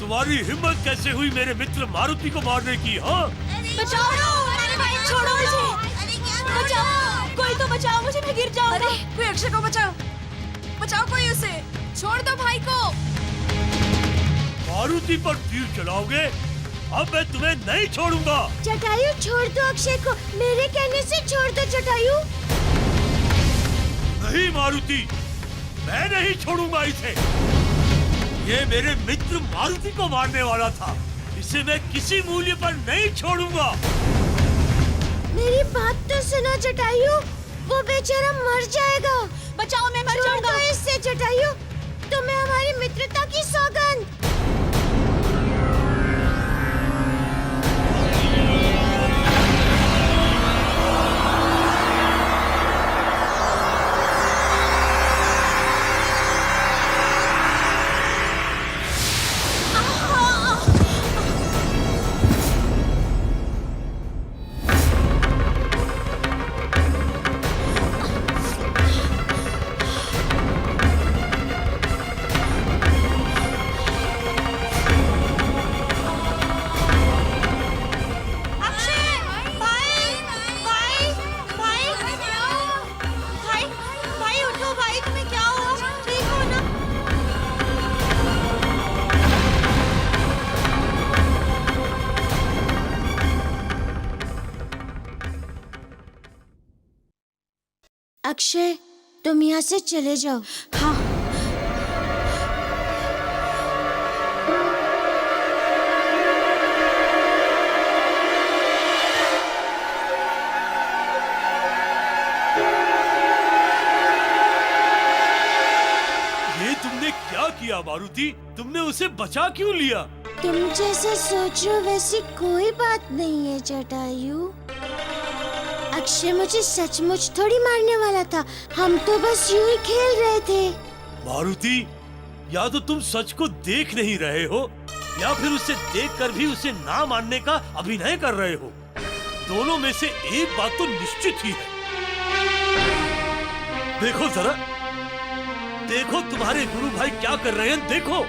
तुम्हारी हिम्मत कैसे हुई मेरे मित्र मारुति को मारने की? हाँ, बचाओ! अरे भाई छोड़ो मुझे! बचाओ! कोई तो बचाओ मुझे, मैं गिर जाऊंगा। अरे कोई अक्षय को बचाओ, बचाओ कोई उसे, छोड़ दो भाई को। मारुति पर तीर चलाओगे? अब मैं तुम्हें नहीं छोड़ूंगा। जटायु छोड़ दो अक्षय को, मेरे कहने से छोड़ दो जटायु। नहीं मारुति, मैं नहीं छोड़ूंगा इसे। ये मेरे मित्र मारुति को मारने वाला था, इसे मैं किसी मूल्य पर नहीं छोड़ूंगा। मेरी बात तो सुनो जटायु, वो बेचारा मर जाएगा। बचाओ, मैं मर जाऊंगा। छोड़ दो इससे जटायु, तुम्हें हमारी मित्रता की सौगंध। अक्षय, तुम यहाँ से चले जाओ। हाँ। ये तुमने क्या किया मारुति? तुमने उसे बचा क्यों लिया? तुम जैसे सोच रहे हो वैसी कोई बात नहीं है जटायु। अक्षय मुझे सचमुच थोड़ी मारने वाला था, हम तो बस यूं ही खेल रहे थे। मारुति, या तो तुम सच को देख नहीं रहे हो या फिर उसे देखकर भी उसे ना मानने का अभिनय कर रहे हो। दोनों में से एक बात तो निश्चित ही है। देखो जरा, देखो तुम्हारे गुरु भाई क्या कर रहे हैं, देखो।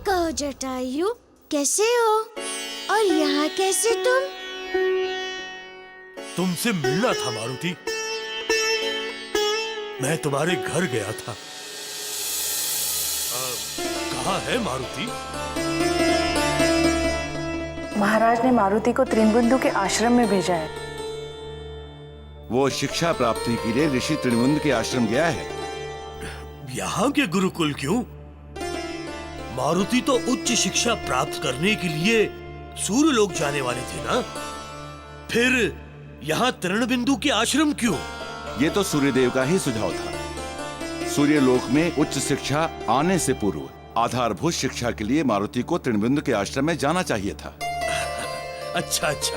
कहो जटायु, कैसे हो और यहाँ कैसे तुम? तुमसे मिलना था मारुति, मैं तुम्हारे घर गया था। कहाँ है मारुति? महाराज ने मारुति को तृणबिंदु के आश्रम में भेजा है। वो शिक्षा प्राप्ति के लिए ऋषि तृणबिंदु के आश्रम गया है। यहाँ के गुरुकुल क्यों? मारुति तो उच्च शिक्षा प्राप्त करने के लिए सूर्यलोक जाने वाले थे ना? फिर यहाँ तृणबिंदु के आश्रम क्यों? ये तो सूर्यदेव का ही सुझाव था। सूर्यलोक में उच्च शिक्षा आने से पूर्व आधारभूत शिक्षा के लिए मारुति को तृणबिंदु के आश्रम में जाना चाहिए था। अच्छा अच्छा,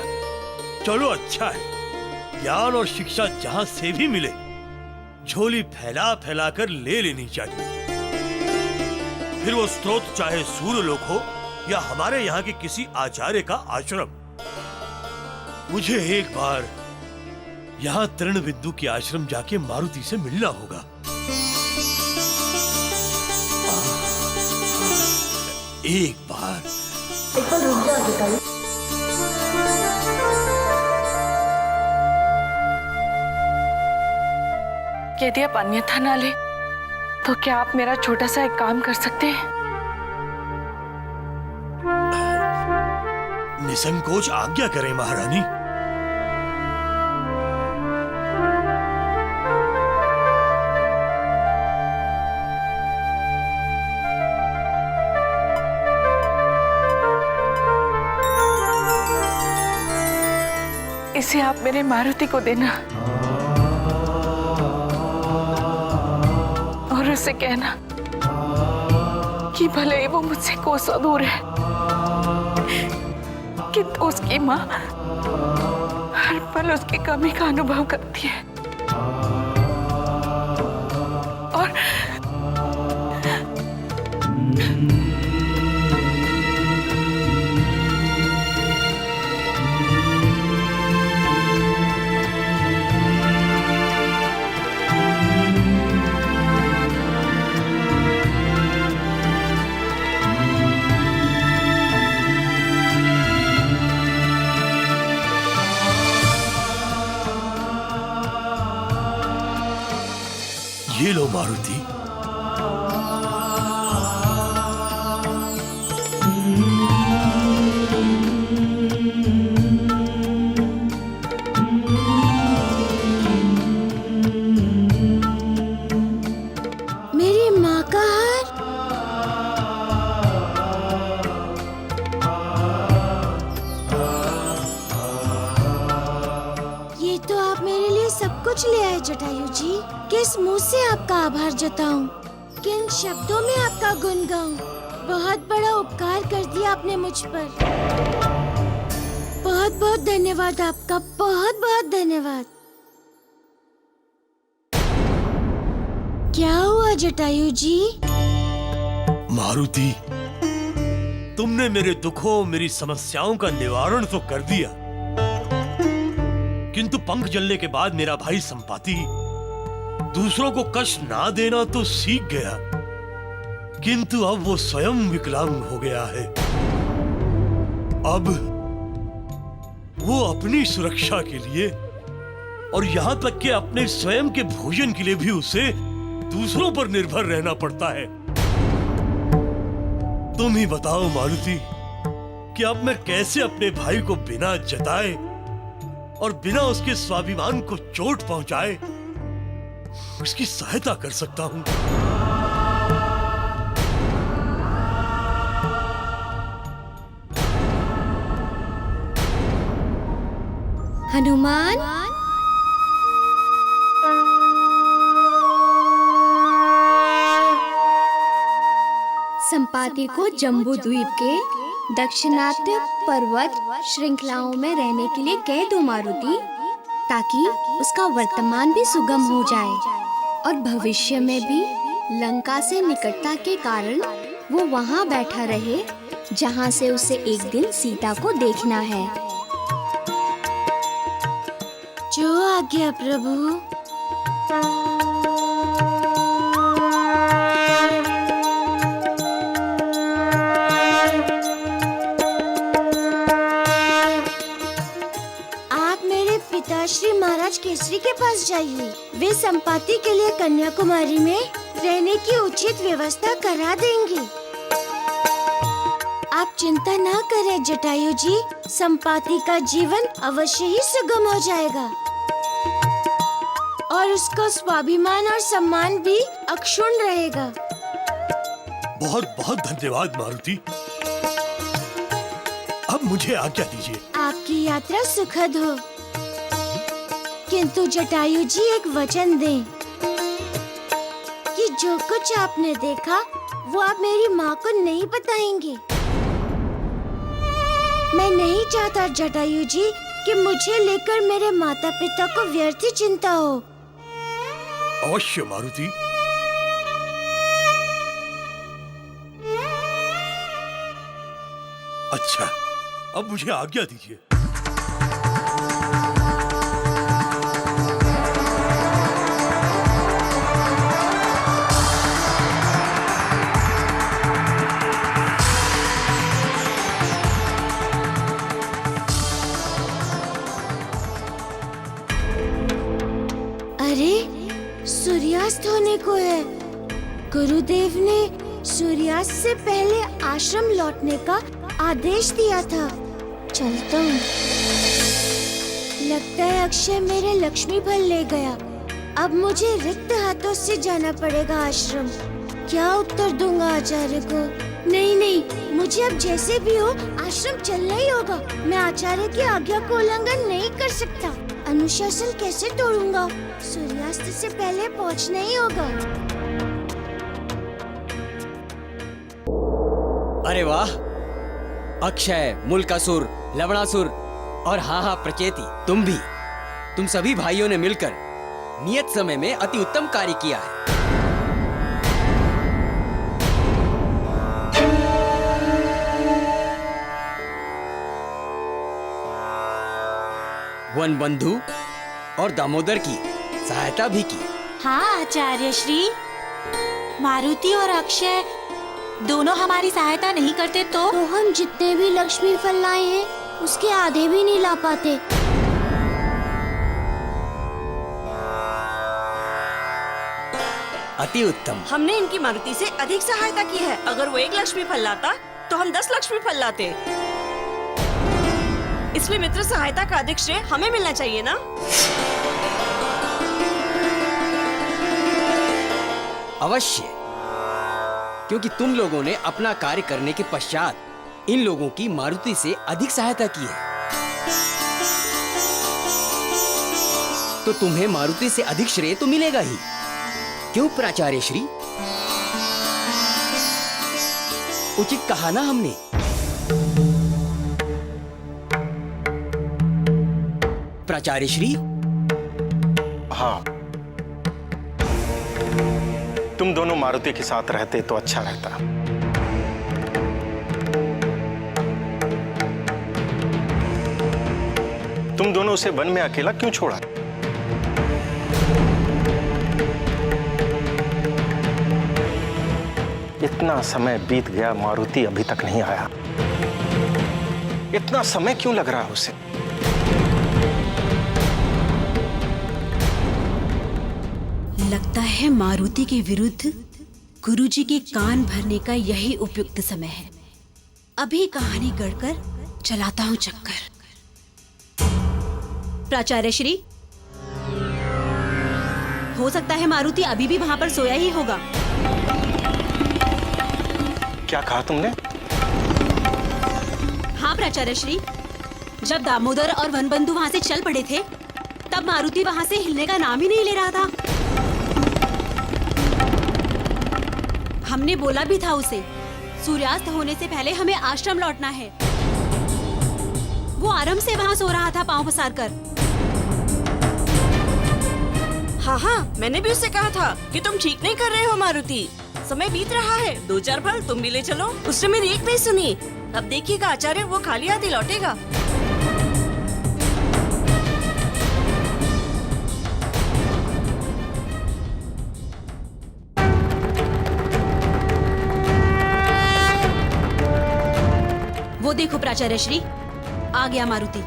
चलो अच्छा है। ज्ञान और शिक्षा जहाँ से भी मिले, झोली फैला फैला कर ले लेनी चाहिए। फिर वो स्रोत चाहे सूर्यलोक हो या हमारे यहाँ के किसी आचार्य का आश्रम। मुझे एक बार यहाँ तृणबिंदु के आश्रम जाके मारुति से मिलना होगा। एक बार रुक जाओ जटायु। यदि आप अन्यथा ना ले तो क्या आप मेरा छोटा सा एक काम कर सकते हैं? निसंकोच आज्ञा करें महारानी। इसे आप मेरे मारुति को देना और उसे कहना कि भले ही वो मुझसे कोसों दूर है, किंतु उसकी माँ हर हर पल उसकी कमी का अनुभव करती है। और ये लो मारुति। मेरी माँ का हार। ये तो आप मेरे लिए सब कुछ ले आए जटायु जी। किस मुंह से आपका आभार जताऊं, किन शब्दों में आपका गुण गाऊं। बहुत बड़ा उपकार कर दिया आपने मुझ पर। बहुत बहुत धन्यवाद आपका, बहुत बहुत धन्यवाद। क्या हुआ जटायु जी? मारुति, तुमने मेरे दुखों, मेरी समस्याओं का निवारण तो कर दिया, किंतु पंख जलने के बाद मेरा भाई संपाति दूसरों को कष्ट ना देना तो सीख गया, किंतु अब वो स्वयं विकलांग हो गया है। अब वो अपनी सुरक्षा के लिए और यहाँ तक कि अपने स्वयं के भोजन के लिए भी उसे दूसरों पर निर्भर रहना पड़ता है। तुम ही बताओ मारुति कि अब मैं कैसे अपने भाई को बिना जताए और बिना उसके स्वाभिमान को चोट पहुंचाए उसकी सहायता कर सकता हूं। हनुमान, संपाति को जम्बू द्वीप के दक्षिणात्य पर्वत श्रृंखलाओं में रहने के लिए कह दो मारुति, ताकि उसका वर्तमान भी सुगम हो जाए और भविष्य में भी लंका से निकटता के कारण वो वहाँ बैठा रहे जहाँ से उसे एक दिन सीता को देखना है। जो आज्ञा प्रभु। श्री महाराज केसरी के पास जाइए, वे संपाति के लिए कन्याकुमारी में रहने की उचित व्यवस्था करा देंगे। आप चिंता ना करें जटायु जी, संपाति का जीवन अवश्य ही सुगम हो जाएगा और उसका स्वाभिमान और सम्मान भी अक्षुण्ण रहेगा। बहुत बहुत धन्यवाद मारुति। अब मुझे आज्ञा दीजिए। आपकी यात्रा सुखद हो, किंतु जटायु जी एक वचन दें कि जो कुछ आपने देखा वो आप मेरी माँ को नहीं बताएंगे। मैं नहीं चाहता जटायु जी कि मुझे लेकर मेरे माता पिता को व्यर्थ ही चिंता हो। अवश्य मारुति। अच्छा, अब मुझे आज्ञा दीजिए। सूर्यास्त होने को है। गुरुदेव ने सूर्यास्त से पहले आश्रम लौटने का आदेश दिया था। चलता हूँ। लगता है अक्षय मेरे लक्ष्मी फल ले गया। अब मुझे रिक्त हाथों से जाना पड़ेगा आश्रम। क्या उत्तर दूंगा आचार्य को? नहीं, मुझे अब जैसे भी हो आश्रम चलना ही होगा। मैं आचार्य की आज्ञा को उल्लंघन नहीं कर सकता। अनुशासन कैसे तोड़ूंगा? सूर्यास्त से पहले पहुंचना ही होगा। अरे वाह! अक्षय, मुल्कासुर, लवणासुर, और हाँ हाँ प्रचेती, तुम भी, तुम सभी भाइयों ने मिलकर नियत समय में अति उत्तम कार्य किया है। वन बंधु और दामोदर की सहायता भी की। हाँ आचार्य श्री, मारुति और अक्षय दोनों हमारी सहायता नहीं करते तो हम जितने भी लक्ष्मी फल लाए हैं उसके आधे भी नहीं ला पाते। अति उत्तम। हमने इनकी मारुति से अधिक सहायता की है। अगर वो 1 लक्ष्मी फल लाता तो हम 10 लक्ष्मी फल लाते। इसलिए मित्र सहायता का अधिक श्रेय हमें मिलना चाहिए ना? अवश्य, क्योंकि तुम लोगों ने अपना कार्य करने के पश्चात इन लोगों की मारुति से अधिक सहायता की है, तो तुम्हें मारुति से अधिक श्रेय तो मिलेगा ही। क्यों प्राचार्य श्री? उचित कहा ना हमने? प्राचार्य श्री? हाँ, तुम दोनों मारुति के साथ रहते तो अच्छा रहता। तुम दोनों उसे वन में अकेला क्यों छोड़ा? इतना समय बीत गया, मारुति अभी तक नहीं आया। इतना समय क्यों लग रहा है उसे? लगता है मारुति के विरुद्ध गुरुजी के कान भरने का यही उपयुक्त समय है। अभी कहानी गढ़कर चलाता हूँ चक्कर। प्राचार्य श्री, हो सकता है मारुति अभी भी वहां पर सोया ही होगा। क्या कहा तुमने? हाँ प्राचार्य श्री, जब दामोदर और वनबंधु वहां से चल पड़े थे तब मारुति वहां से हिलने का नाम ही नहीं ले रहा था। हमने बोला भी था उसे, सूर्यास्त होने से पहले हमें आश्रम लौटना है। वो आराम से वहां सो रहा था पांव पसार कर। हाँ हाँ, मैंने भी उससे कहा था कि तुम ठीक नहीं कर रहे हो मारुति। समय बीत रहा है, 2-4 फल तुम भी ले चलो। उसने मेरी एक नहीं सुनी। अब देखिएगा आचार्य, वो खाली हाथ ही लौटेगा। वो देखो प्राचार्य श्री, आ गया मारुति।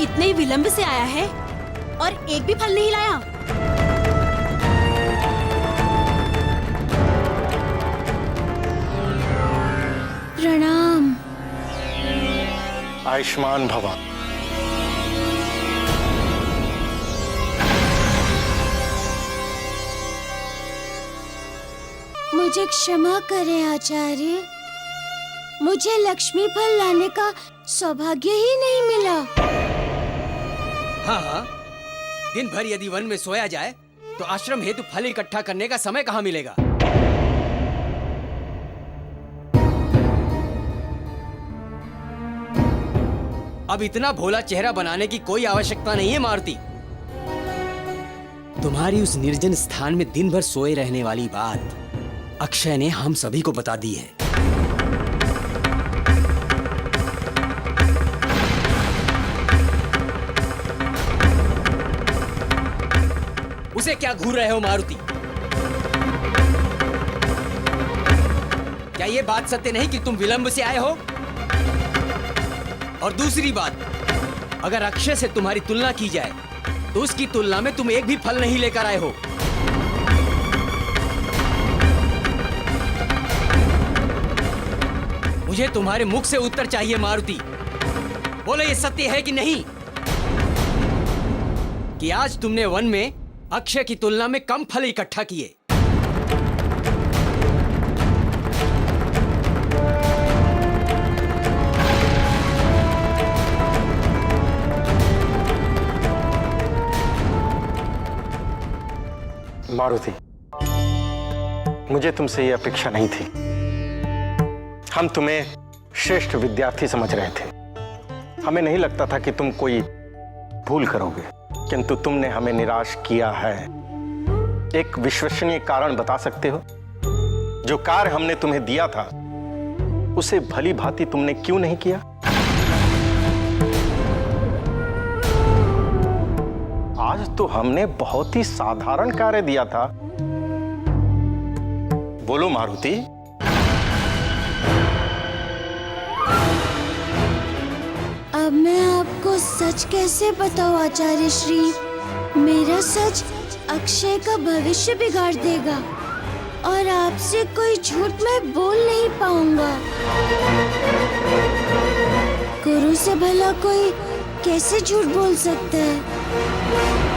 इतने विलंब से आया है और एक भी फल नहीं लाया। प्रणाम। आयुष्मान भव। मुझे क्षमा करें आचार्य, मुझे लक्ष्मी फल लाने का सौभाग्य ही नहीं मिला। हाँ हाँ, दिन भर यदि वन में सोया जाए तो आश्रम हेतु फल इकट्ठा करने का समय कहाँ मिलेगा? अब इतना भोला चेहरा बनाने की कोई आवश्यकता नहीं है मारुति। तुम्हारी उस निर्जन स्थान में दिन भर सोए रहने वाली बात अक्षय ने हम सभी को बता दी है। उसे क्या घूर रहे हो मारुति? क्या ये बात सत्य नहीं कि तुम विलंब से आए हो? और दूसरी बात, अगर अक्षय से तुम्हारी तुलना की जाए तो उसकी तुलना में तुम एक भी फल नहीं लेकर आए हो। मुझे तुम्हारे मुख से उत्तर चाहिए मारुति। बोलो, ये सत्य है कि नहीं कि आज तुमने वन में अक्षय की तुलना में कम फल इकट्ठा किए? मारुति, मुझे तुमसे ये अपेक्षा नहीं थी। हम तुम्हें श्रेष्ठ विद्यार्थी समझ रहे थे। हमें नहीं लगता था कि तुम कोई भूल करोगे, किंतु तुमने हमें निराश किया है। एक विश्वसनीय कारण बता सकते हो? जो कार्य हमने तुम्हें दिया था उसे भली भांति तुमने क्यों नहीं किया? आज तो हमने बहुत ही साधारण कार्य दिया था। बोलो मारुति। अब मैं आपको सच कैसे बताऊं आचार्य श्री? मेरा सच अक्षय का भविष्य बिगाड़ देगा और आपसे कोई झूठ मैं बोल नहीं पाऊंगा। गुरु से भला कोई कैसे झूठ बोल सकता है?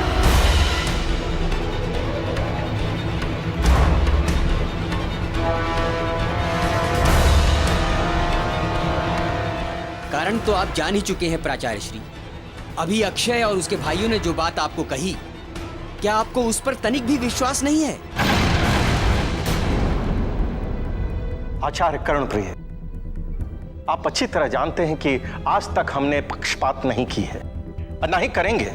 कारण तो आप जान ही चुके हैं प्राचार्य श्री। अभी अक्षय और उसके भाइयों ने जो बात आपको कही, क्या आपको उस पर तनिक भी विश्वास नहीं है? आचार्य कर्णप्रिय, आप अच्छी तरह जानते हैं कि आज तक हमने पक्षपात नहीं की है और ना ही करेंगे।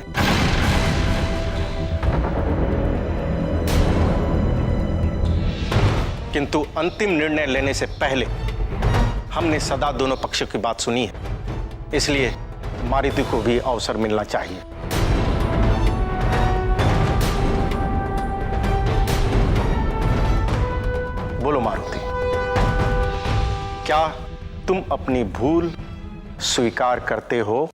किंतु अंतिम निर्णय लेने से पहले हमने सदा दोनों पक्षों की बात सुनी है, इसलिए मारुति को भी अवसर मिलना चाहिए। बोलो मारुति, क्या तुम अपनी भूल स्वीकार करते हो?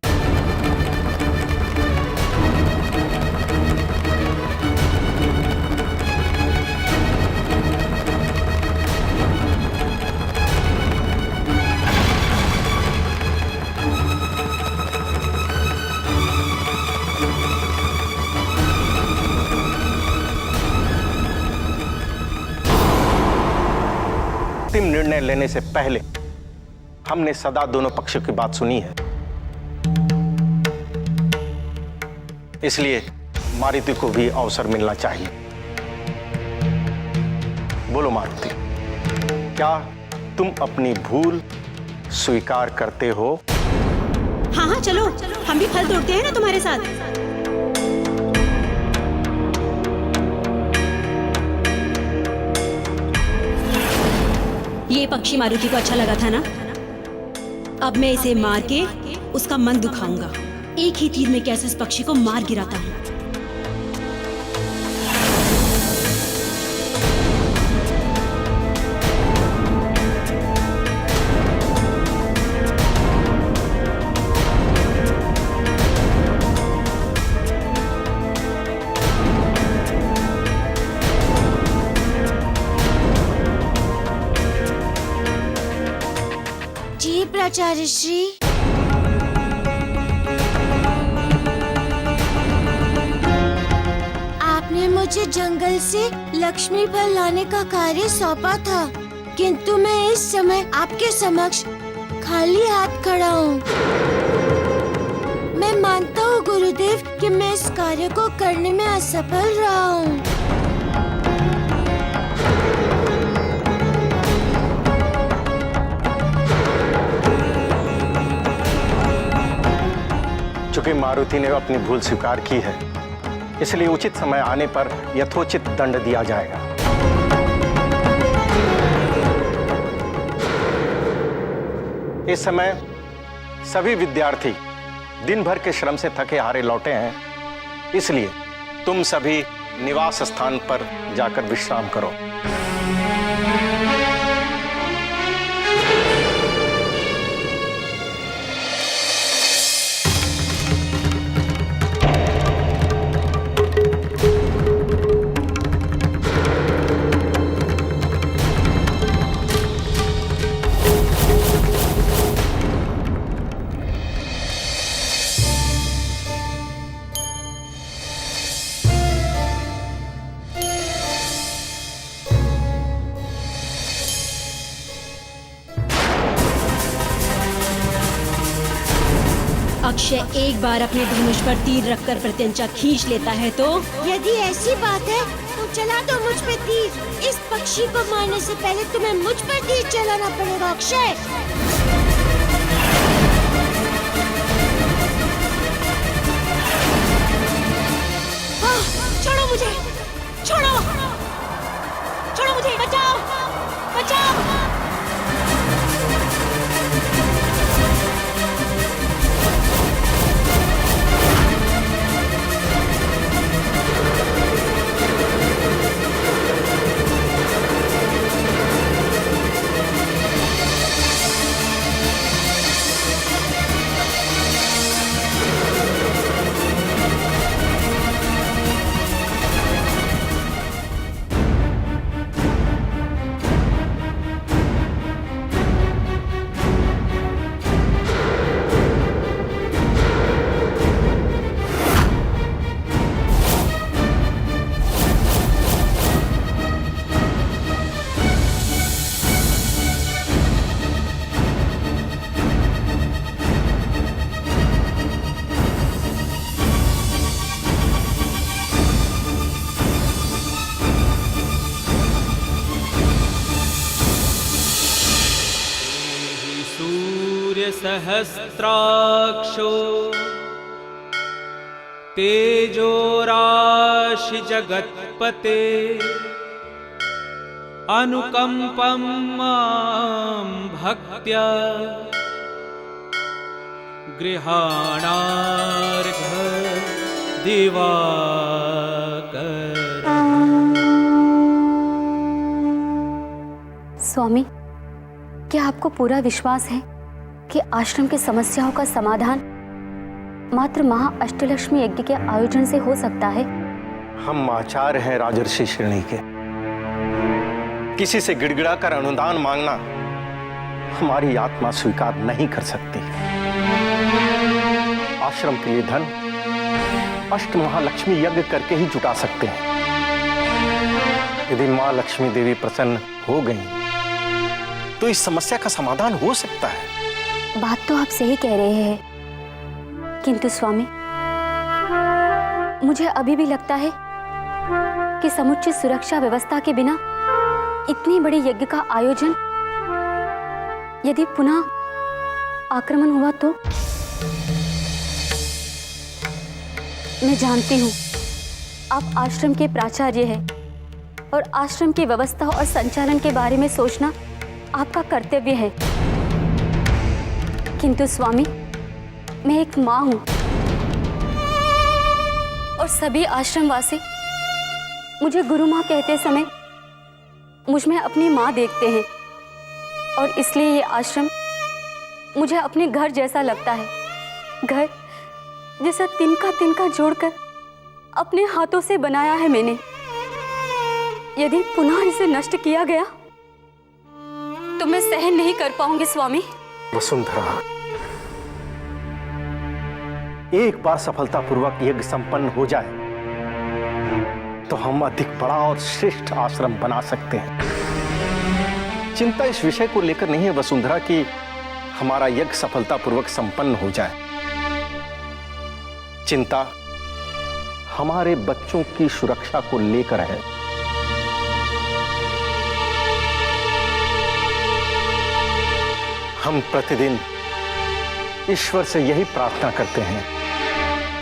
अंतिम निर्णय लेने से पहले हमने सदा दोनों पक्षों की बात सुनी है, इसलिए मारुति को भी अवसर मिलना चाहिए। बोलो मारुति, क्या तुम अपनी भूल स्वीकार करते हो? हाँ हाँ चलो, हम भी फल तोड़ते हैं ना तुम्हारे साथ। ये पक्षी मारुति को अच्छा लगा था ना? अब मैं इसे मार के उसका मन दुखाऊंगा। एक ही तीर में कैसे इस पक्षी को मार गिराता हूँ। जी प्राचार्य श्री। आपने मुझे जंगल से लक्ष्मी फल लाने का कार्य सौंपा था, किंतु मैं इस समय आपके समक्ष खाली हाथ खड़ा हूँ। मैं मानता हूँ गुरुदेव कि मैं इस कार्य को करने में असफल रहा हूँ। चूंकि मारुति ने अपनी भूल स्वीकार की है, इसलिए उचित समय आने पर यथोचित दंड दिया जाएगा। इस समय सभी विद्यार्थी दिन भर के श्रम से थके हारे लौटे हैं, इसलिए तुम सभी निवास स्थान पर जाकर विश्राम करो। अक्षय एक बार अपने धनुष पर तीर रखकर प्रत्यंचा खींच लेता है तो यदि ऐसी बात है तो चला दो मुझ पे तीर। इस पक्षी को मारने से पहले तुम्हें मुझ पर तीर चलाना पड़ेगा अक्षय। छोड़ो मुझे, छोड़ो, छोड़ो मुझे, बचाओ, बचाओ। सहस्राक्षो तेजोराशि जगत्पते अनुकंपं मां भक्त्या गृहाणार्घ दिवाकर। स्वामी, क्या आपको पूरा विश्वास है कि आश्रम की समस्याओं का समाधान मात्र महा अष्टलक्ष्मी यज्ञ के आयोजन से हो सकता है? हम आचार्य हैं राजर्षि श्रेणी के। किसी से गिड़गिड़ाकर अनुदान मांगना हमारी आत्मा स्वीकार नहीं कर सकती। आश्रम के लिए धन अष्ट महालक्ष्मी यज्ञ करके ही जुटा सकते हैं। यदि मां लक्ष्मी देवी प्रसन्न हो गई तो इस समस्या का समाधान हो सकता है। बात तो आप सही कह रहे हैं, किंतु स्वामी, मुझे अभी भी लगता है कि समुचित सुरक्षा व्यवस्था के बिना इतनी बड़ी यज्ञ का आयोजन यदि पुनः आक्रमण हुआ तो? मैं जानती हूँ आप आश्रम के प्राचार्य हैं और आश्रम की व्यवस्था और संचालन के बारे में सोचना आपका कर्तव्य है, किंतु स्वामी, मैं एक माँ हूँ और सभी आश्रमवासी मुझे गुरु माँ कहते समय मुझ में अपनी माँ देखते हैं और इसलिए ये आश्रम मुझे अपने घर जैसा लगता है। घर जिसे तिनका तिनका जोड़कर अपने हाथों से बनाया है मैंने। यदि पुनः इसे नष्ट किया गया तो मैं सहन नहीं कर पाऊंगी स्वामी। वसुंधरा, एक बार सफलतापूर्वक यज्ञ संपन्न हो जाए तो हम अधिक बड़ा और श्रेष्ठ आश्रम बना सकते हैं। चिंता इस विषय को लेकर नहीं है वसुंधरा कि हमारा यज्ञ सफलतापूर्वक संपन्न हो जाए। चिंता हमारे बच्चों की सुरक्षा को लेकर है। हम प्रतिदिन ईश्वर से यही प्रार्थना करते हैं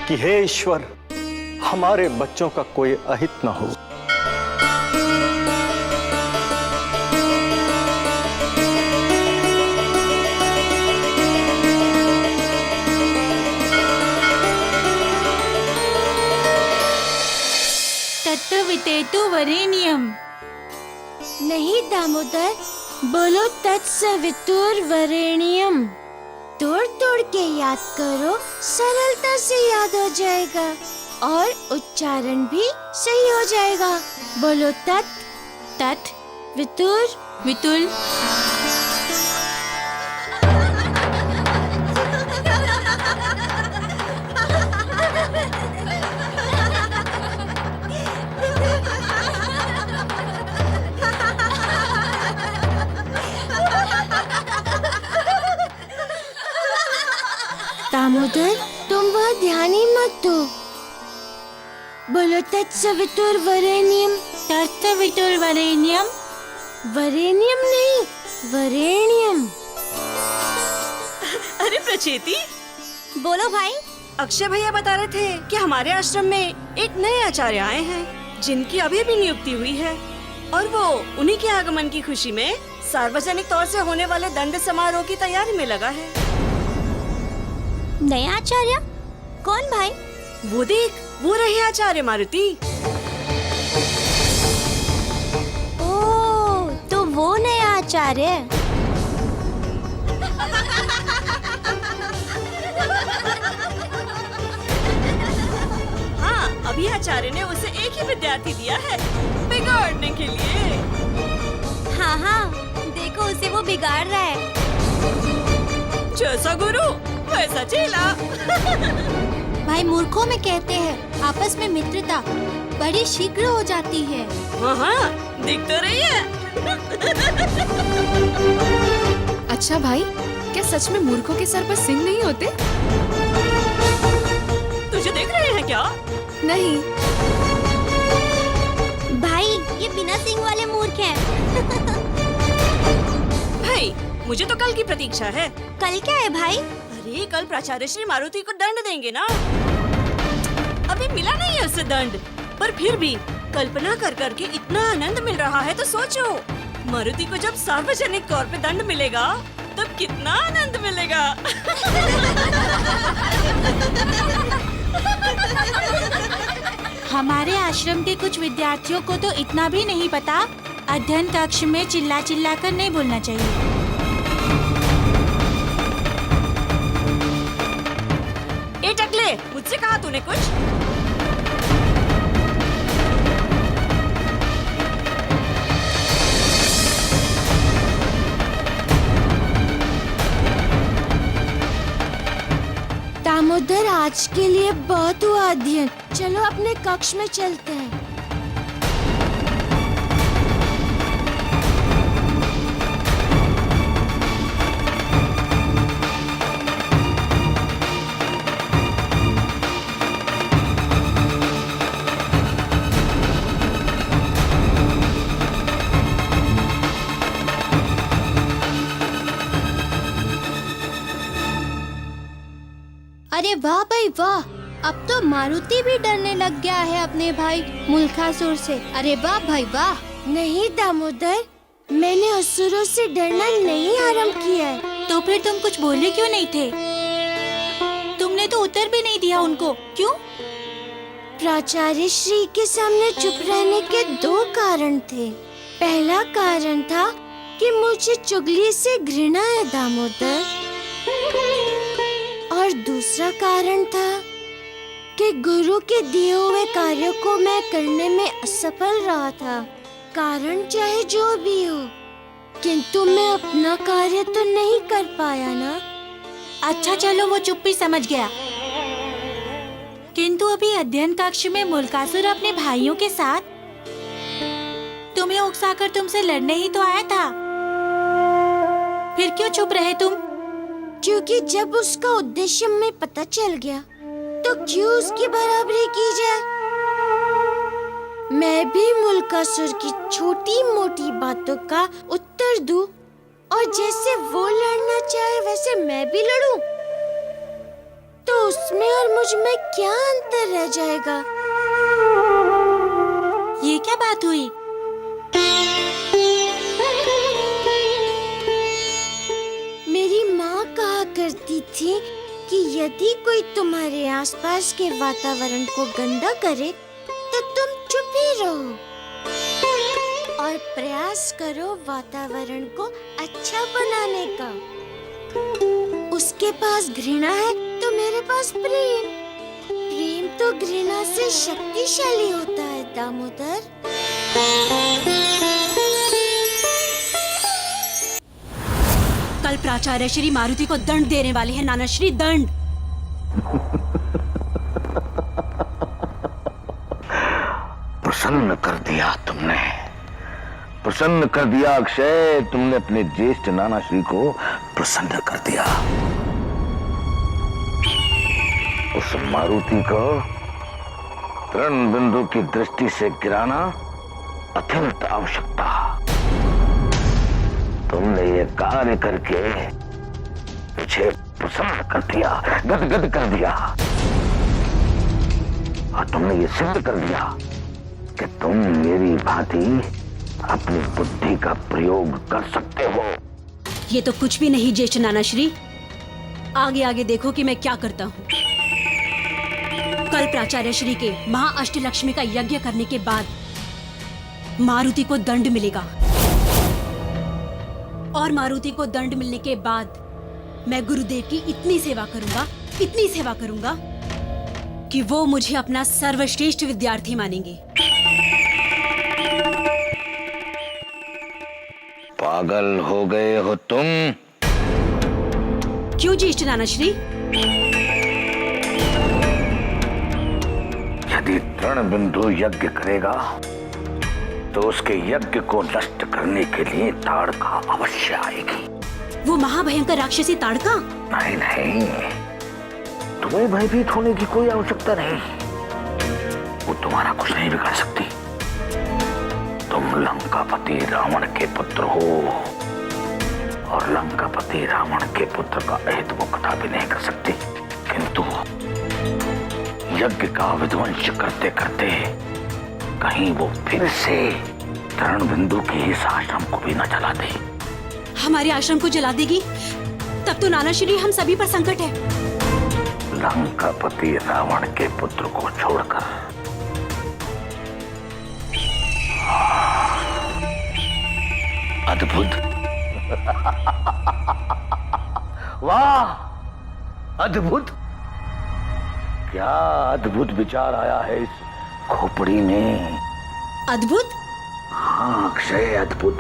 कि हे ईश्वर, हमारे बच्चों का कोई अहित न हो। तत्वितेतु वरेण्यम। नहीं दामोदर, बोलो तत्सवितुर्वरेण्यम। तोड़ तोड़ के याद करो, सरलता से याद हो जाएगा और उच्चारण भी सही हो जाएगा। बोलो तत् तत् वितुर वितुल। दामोदर, तुम वह ध्यान ही मत दो। बोलो तत्सवितुर्वरेण्यम। तत्सवितुर्वरेण्यम। वरेण्यम नहीं, वरेण्यम। अरे प्रचेती, बोलो भाई। अक्षय भैया बता रहे थे कि हमारे आश्रम में एक नए आचार्य आए हैं जिनकी अभी भी नियुक्ति हुई है, और वो उन्हीं के आगमन की खुशी में सार्वजनिक तौर से होने वाले दंड समारोह की तैयारी में लगा है। नया आचार्य? कौन भाई? वो देख, वो रहे आचार्य मारुति। ओ, तो वो नया आचार्य। हाँ, अभी आचार्य ने उसे एक ही विद्यार्थी दिया है बिगाड़ने के लिए। हाँ हाँ, देखो उसे वो बिगाड़ रहा है। जैसा गुरु वैसा चेला। भाई, मूर्खों में कहते हैं आपस में मित्रता बड़ी शीघ्र हो जाती है। हाँ हाँ, दिख तो रही है। अच्छा भाई, क्या सच में मूर्खों के सर पर सिंह नहीं होते? तुझे देख रहे हैं क्या? नहीं। भाई, ये बिना सिंह वाले मूर्ख हैं। भाई, मुझे तो कल की प्रतीक्षा है। कल क्या है भाई? अरे, कल प्राचार्य श्री मारुति को दंड देंगे ना। अभी मिला नहीं है उससे दंड, पर फिर भी कल्पना कर करके इतना आनंद मिल रहा है, तो सोचो मारुति को जब सार्वजनिक तौर पे दंड मिलेगा तब कितना आनंद मिलेगा। हमारे आश्रम के कुछ विद्यार्थियों को तो इतना भी नहीं पता, अध्ययन कक्ष में चिल्ला चिल्ला कर नहीं बोलना चाहिए। ए टकले, मुझसे कहा तूने कुछ? दामोदर, आज के लिए बहुत हुआ अध्ययन, चलो अपने कक्ष में चलते हैं। अरे वाह भाई वाह, अब तो मारुति भी डरने लग गया है अपने भाई मुल्कासुर से। अरे वाह भाई वाह। नहीं दामोदर, मैंने असुरों से डरना नहीं आरंभ किया है। तो फिर तुम कुछ बोले क्यों नहीं थे? तुमने तो उत्तर भी नहीं दिया उनको, क्यों? प्राचार्य श्री के सामने चुप रहने के दो कारण थे। पहला कारण था कि मुझे चुगली से घृणा है दामोदर, और दूसरा कारण था कि गुरु के दिए हुए कार्यों को मैं करने में असफल रहा था। कारण चाहे जो भी हो, किंतु मैं अपना कार्य तो नहीं कर पाया ना। अच्छा चलो, वो चुप्पी समझ गया, किंतु अभी अध्ययन कक्ष में मुल्कासुर अपने भाइयों के साथ तुम्हें उकसाकर तुमसे लड़ने ही तो आया था। फिर क्यों चुप रहे तुम? क्योंकि जब उसका उद्देश्य में पता चल गया तो क्यों उसकी बराबरी की जाए। मैं भी मुल्कासुर की छोटी मोटी बातों का उत्तर दूं, और जैसे वो लड़ना चाहे वैसे मैं भी लड़ूं, तो उसमें और मुझ में क्या अंतर रह जाएगा? ये क्या बात हुई? मेरी माँ कहा करती थी कि यदि कोई तुम्हारे आसपास के वातावरण को गंदा करे तो तुम चुप ही रहो और प्रयास करो वातावरण को अच्छा बनाने का। उसके पास घृणा है तो मेरे पास प्रेम। प्रेम तो घृणा से शक्तिशाली होता है दामोदर। कल प्राचार्य श्री मारुति को दंड देने वाले हैं, नाना श्री, दंड। प्रसन्न कर दिया तुमने, प्रसन्न कर दिया अक्षय, तुमने अपने ज्येष्ठ नाना श्री को प्रसन्न कर दिया। उस मारुति को तृण बिंदु की दृष्टि से गिराना अत्यंत आवश्यकता। तुमने ये कार्य करके मुझे प्रसन्न कर दिया, गदगद कर दिया, और तुमने ये सिद्ध कर दिया कि तुम मेरी भांति अपनी बुद्धि का प्रयोग कर सकते हो। ये तो कुछ भी नहीं ज्येष्ठ नाना श्री। आगे आगे देखो कि मैं क्या करता हूँ। कल प्राचार्य श्री के महाअष्टलक्ष्मी का यज्ञ करने के बाद मारुति को दंड मिलेगा, और मारुति को दंड मिलने के बाद मैं गुरुदेव की इतनी सेवा करूंगा कि वो मुझे अपना सर्वश्रेष्ठ विद्यार्थी मानेंगे। पागल हो गए हो तुम? क्यों ज्येष्ठ नाना श्री? यदि तृण बिंदु यज्ञ करेगा तो उसके यज्ञ को नष्ट करने के लिए ताड़का अवश्य आएगी। वो महाभयंकर राक्षसी ताड़का? नहीं नहीं, तुम्हें भयभीत होने की कोई आवश्यकता नहीं। वो तुम्हारा कुछ नहीं बिगाड़ सकती। तुम लंकापति रावण के पुत्र हो, और लंकापति रावण के पुत्र का अहित वो कदापि नहीं कर सकती। किंतु यज्ञ का विध्वंस करते करते कहीं वो फिर से तृण बिंदु के इस आश्रम को भी न जला दे। हमारे आश्रम को जला देगी? तब तो नाना श्री हम सभी पर संकट है। लंकापति रावण के पुत्र को छोड़कर अद्भुत वाह, अद्भुत! क्या अद्भुत विचार आया है इस खोपड़ी में। अद्भुत? हाँ अक्षय, अद्भुत।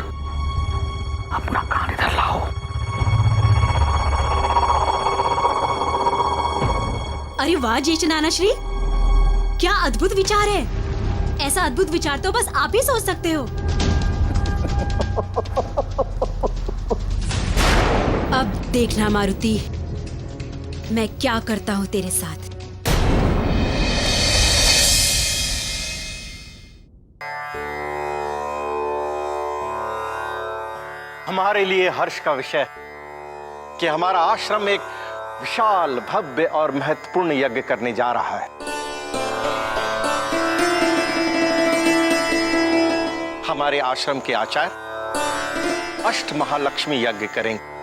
अपना कान इधर लाओ। अरे वाह ज्येष्ठ नाना श्री, क्या अद्भुत विचार है। ऐसा अद्भुत विचार तो बस आप ही सोच सकते हो। अब देखना मारुति, मैं क्या करता हूँ तेरे साथ। हमारे लिए हर्ष का विषय कि हमारा आश्रम एक विशाल, भव्य और महत्वपूर्ण यज्ञ करने जा रहा है। हमारे आश्रम के आचार्य अष्ट महालक्ष्मी यज्ञ करेंगे,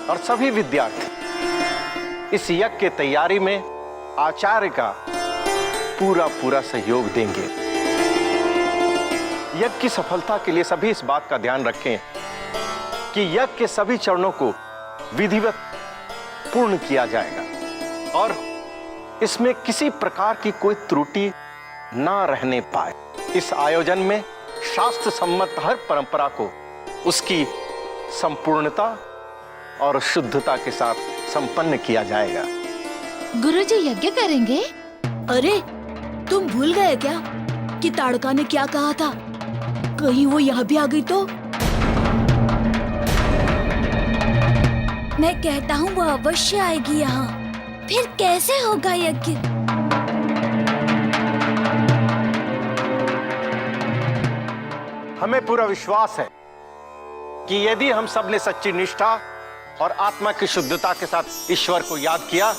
और सभी विद्यार्थी इस यज्ञ की तैयारी में आचार्य का पूरा सहयोग देंगे। यज्ञ की सफलता के लिए सभी इस बात का ध्यान रखें कि यज्ञ के सभी चरणों को विधिवत पूर्ण किया जाएगा, और इसमें किसी प्रकार की कोई त्रुटि ना रहने पाए। इस आयोजन में शास्त्र सम्मत हर परंपरा को उसकी संपूर्णता और शुद्धता के साथ संपन्न किया जाएगा। गुरुजी यज्ञ करेंगे? अरे तुम भूल गए क्या कि ताड़का ने क्या कहा था? कहीं वो यहाँ भी आ गई तो? मैं कहता हूँ वो अवश्य आएगी यहाँ। फिर कैसे होगा यज्ञ? हमें पूरा विश्वास है कि यदि हम सब ने सच्ची निष्ठा और आत्मा की शुद्धता के साथ ईश्वर को याद किया